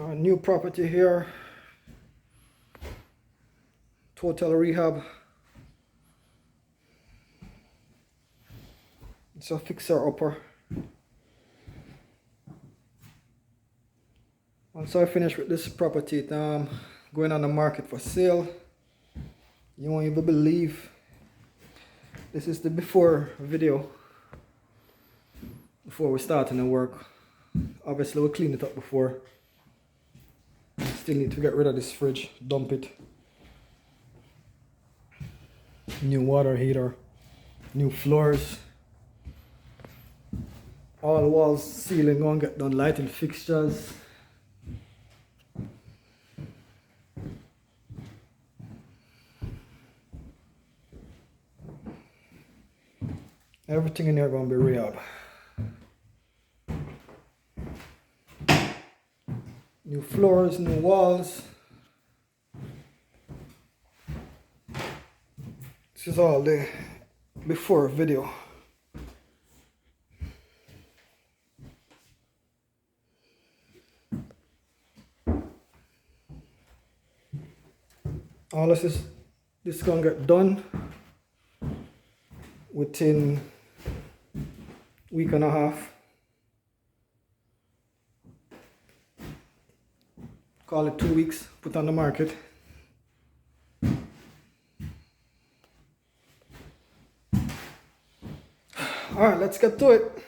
New property here, total rehab. It's a fixer upper. Once I finish with this property, it's going on the market for sale. You won't even believe, this is the before video, before we starting the work. Obviously we cleaned it up before. Still need to get rid of this fridge, dump it. New water heater, new floors. All walls, ceiling gonna get done, lighting fixtures. Everything in here gonna be rehab. New floors, new walls. This is all the before video. All this is gonna get done within week and a half. Call it 2 weeks, put on the market. All right, let's get to it.